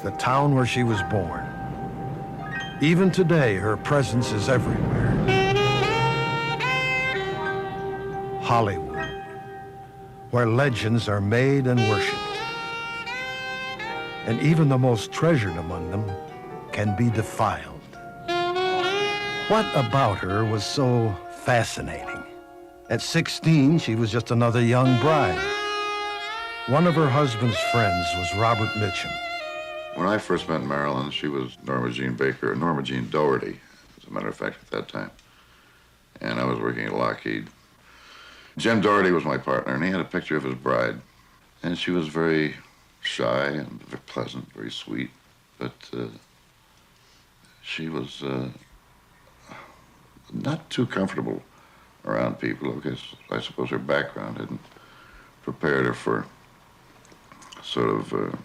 the town where she was born. Even today, her presence is everywhere. Hollywood, where legends are made and worshipped. And even the most treasured among them can be defiled. What about her was so fascinating? At 16, she was just another young bride. One of her husband's friends was Robert Mitchum. When I first met Marilyn, she was Norma Jean Baker, Norma Jean Doherty, as a matter of fact, at that time. And I was working at Lockheed. Jim Doherty was my partner, and he had a picture of his bride. And she was very shy and very pleasant, very sweet. But she was not too comfortable around people. Okay, I suppose her background hadn't prepared her for sort of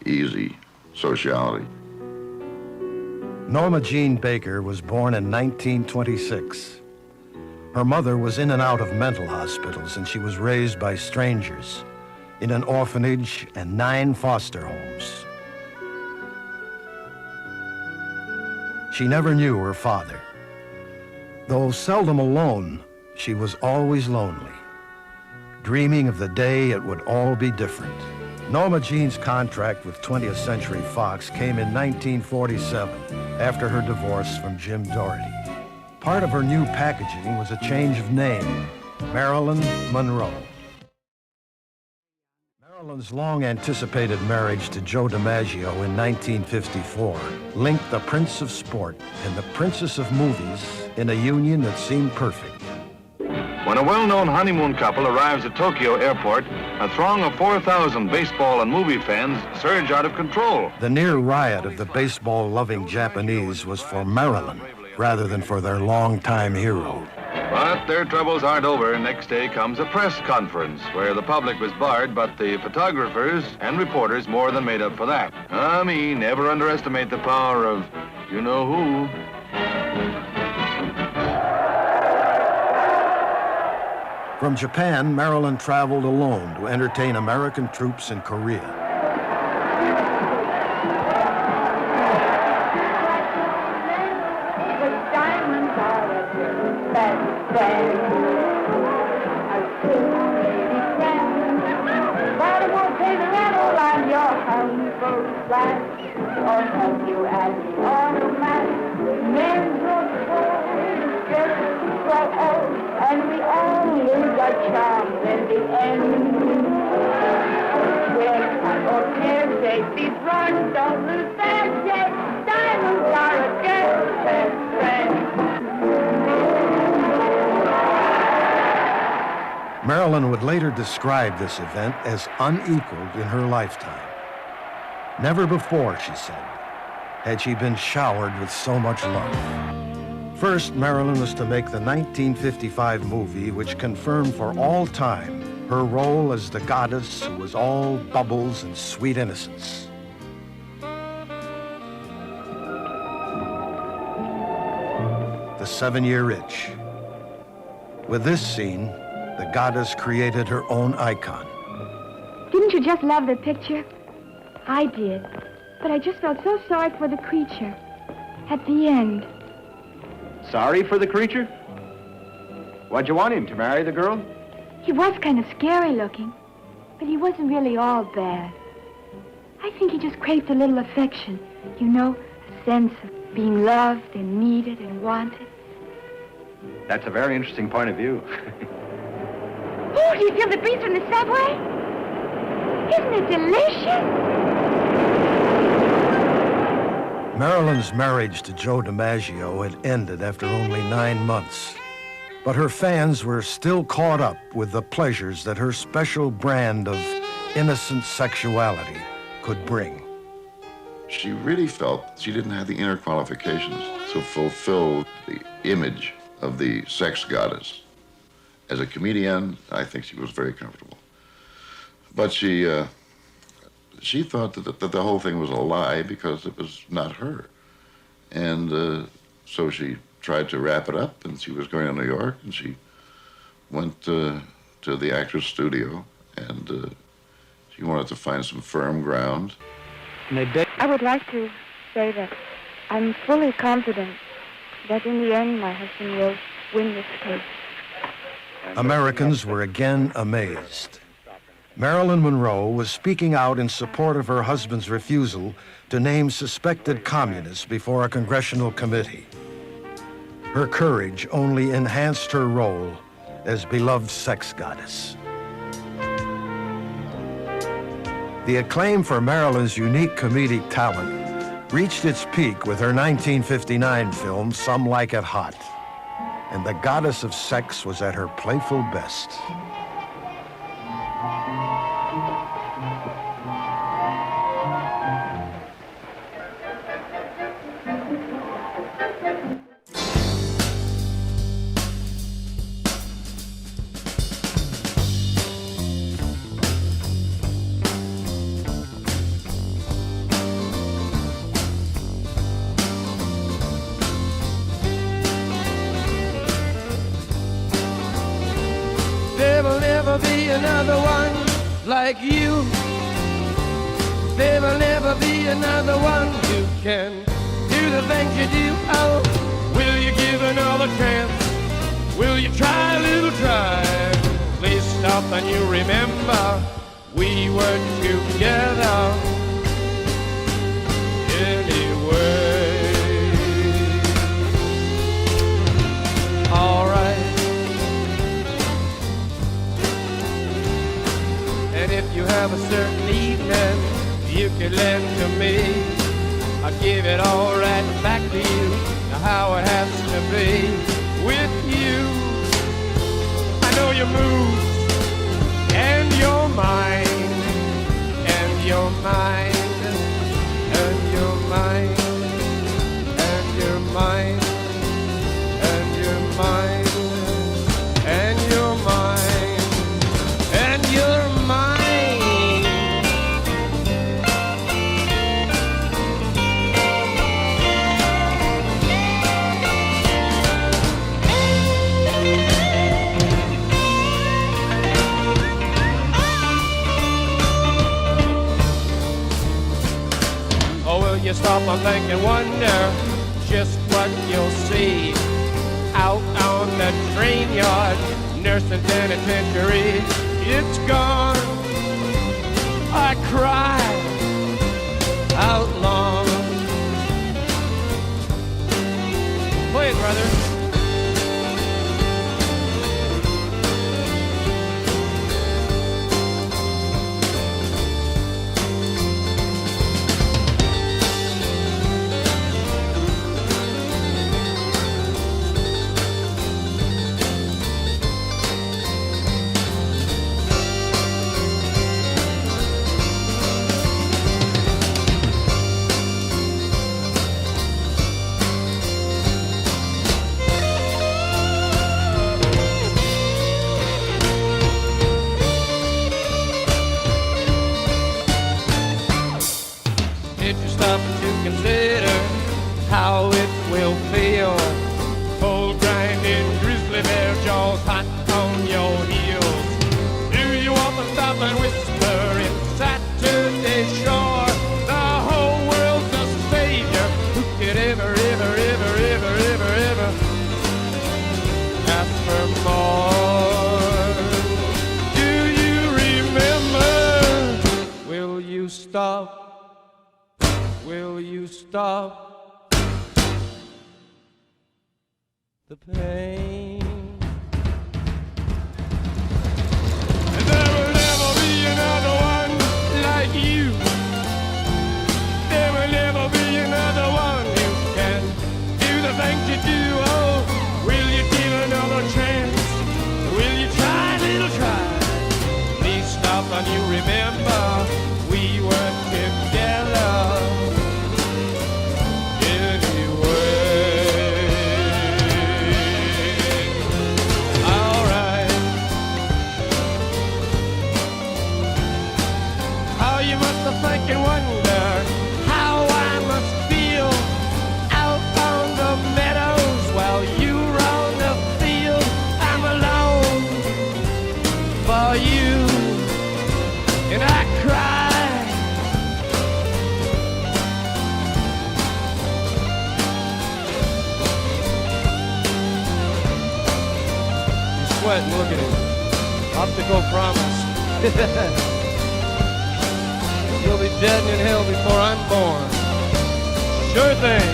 easy sociality. Norma Jean Baker was born in 1926. Her mother was in and out of mental hospitals, and she was raised by strangers in an orphanage and 9 foster homes. She never knew her father. Though seldom alone, she was always lonely, dreaming of the day it would all be different. Norma Jean's contract with 20th Century Fox came in 1947 after her divorce from Jim Doherty. Part of her new packaging was a change of name, Marilyn Monroe. Marilyn's long-anticipated marriage to Joe DiMaggio in 1954 linked the Prince of Sport and the Princess of Movies in a union that seemed perfect. When a well-known honeymoon couple arrives at Tokyo Airport, a throng of 4,000 baseball and movie fans surge out of control. The near riot of the baseball-loving Japanese was for Marilyn rather than for their longtime hero. But their troubles aren't over. Next day comes a press conference where the public was barred, but the photographers and reporters more than made up for that. I mean, never underestimate the power of you-know-who. From Japan, Marilyn traveled alone to entertain American troops in Korea. And we all lose our charms in the end. Well, I don't care, safety run, don't lose that jet. Diamonds are a girl's best friend. Marilyn would later describe this event as unequaled in her lifetime. Never before, she said, had she been showered with so much love. First, Marilyn was to make the 1955 movie which confirmed for all time her role as the goddess who was all bubbles and sweet innocence. The 7-Year Itch. With this scene, the goddess created her own icon. Didn't you just love the picture? I did. But I just felt so sorry for the creature at the end. Sorry for the creature? Why'd you want him, to marry the girl? He was kind of scary looking, but he wasn't really all bad. I think he just craved a little affection, you know, a sense of being loved and needed and wanted. That's a very interesting point of view. Oh, do you feel the breeze from the subway? Isn't it delicious? Marilyn's marriage to Joe DiMaggio had ended after only 9 months, but her fans were still caught up with the pleasures that her special brand of innocent sexuality could bring. She really felt she didn't have the inner qualifications to fulfill the image of the sex goddess. As a comedian, I think she was very comfortable. But she thought that the whole thing was a lie because it was not her. And so she tried to wrap it up, and she was going to New York, and she went to the actor's studio, and she wanted to find some firm ground. I would like to say that I'm fully confident that in the end my husband will win this case. Americans were again amazed. Marilyn Monroe was speaking out in support of her husband's refusal to name suspected communists before a congressional committee. Her courage only enhanced her role as beloved sex goddess. The acclaim for Marilyn's unique comedic talent reached its peak with her 1959 film, Some Like It Hot, and the goddess of sex was at her playful best. There will never be another one like you. There will never be another one who can do the things you do. Oh, will you give another chance? Will you try a little try? Please stop and you remember we were together anyway. All right. And if you have a certain evening you can lend to me, I'll give it all right back to you, how it has to be with you. I know your moves and your mind and your mind and your mind and your mind and your mind and your mind and your mind. You stop and think and wonder just what you'll see out on the train yard, nursing penitentiary. It's gone. I cry out long. Play it, brother. Consider how it will feel. Cold grinding grizzly bear jaws hot on your heels. Do you want to stop and whisper in Saturday shore? The whole world's a savior. Who could ever, ever, ever, ever, ever, ever ask for more? Do you remember? Will you stop? Will you stop the pain? And there will never be another one like you. There will never be another one who can do the things you do. Oh, will you give another chance? Will you try a little try? Please stop and you remember we were together. Think and wonder how I must feel out on the meadows while you're on the field. I'm alone for you, and I cry look at him. Optical promise. You'll be dead and in hell before I'm born. Sure thing.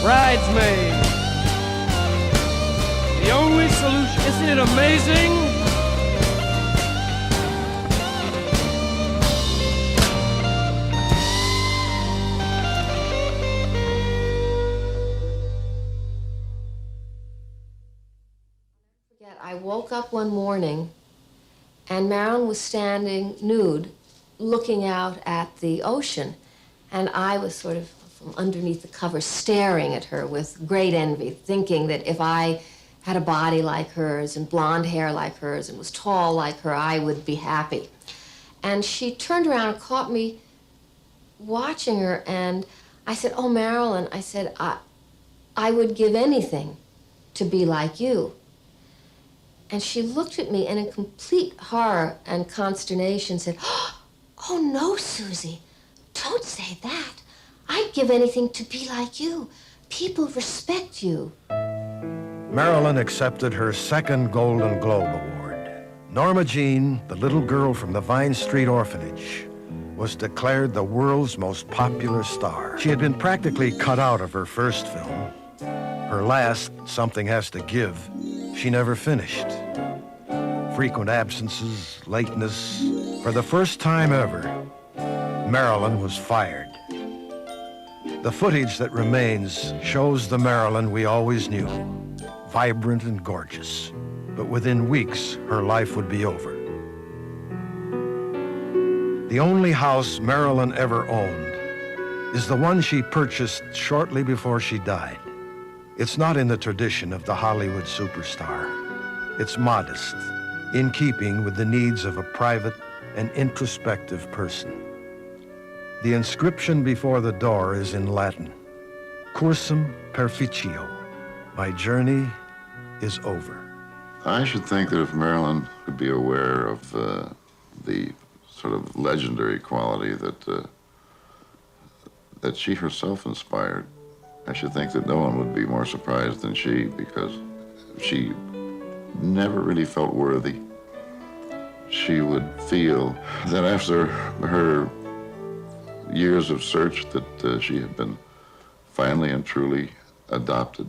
Bridesmaid. The only solution. Isn't it amazing? I woke up one morning and Marilyn was standing nude looking out at the ocean, and I was sort of from underneath the cover staring at her with great envy, thinking that if I had a body like hers and blonde hair like hers and was tall like her, I would be happy. And she turned around and caught me watching her, and I said, "Oh, Marilyn," I said, I would give anything to be like you." And she looked at me and in complete horror and consternation said, "Oh, no, Susie, don't say that. I'd give anything to be like you. People respect you." Marilyn accepted her second Golden Globe Award. Norma Jean, the little girl from the Vine Street Orphanage, was declared the world's most popular star. She had been practically cut out of her first film. Her last, Something Has to Give, she never finished. Frequent absences, lateness. For the first time ever, Marilyn was fired. The footage that remains shows the Marilyn we always knew, vibrant and gorgeous. But within weeks, her life would be over. The only house Marilyn ever owned is the one she purchased shortly before she died. It's not in the tradition of the Hollywood superstar. It's modest, in keeping with the needs of a private and introspective person. The inscription before the door is in Latin, Cursum perficio, my journey is over. I should think that if Marilyn could be aware of the sort of legendary quality that she herself inspired, I should think that no one would be more surprised than she, because she never really felt worthy. She would feel that after her years of search that she had been finally and truly adopted